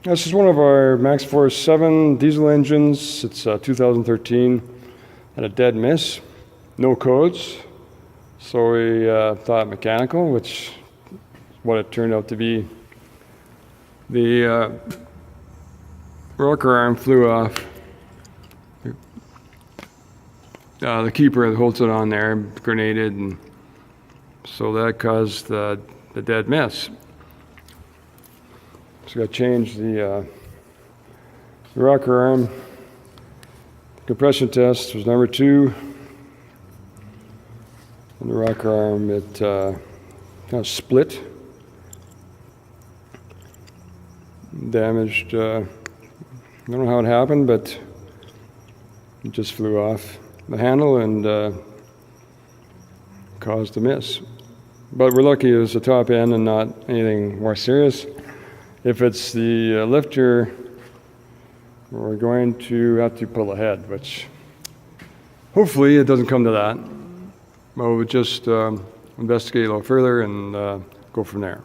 This is one of our MaxxForce 7 diesel engines. It's 2013, had a dead miss, no codes. So we thought mechanical, which is what it turned out to be. The rocker arm flew off. The keeper that holds it on there grenaded, and so that caused the dead miss. So we got to change the rocker arm. Compression test was number 2. And the rocker arm, it kind of split. Damaged, I don't know how it happened, but it just flew off the handle and caused a miss. But we're lucky it was the top end and not anything more serious. If it's the lifter, we're going to have to pull ahead, which hopefully it doesn't come to that. But we'll just investigate a little further and go from there.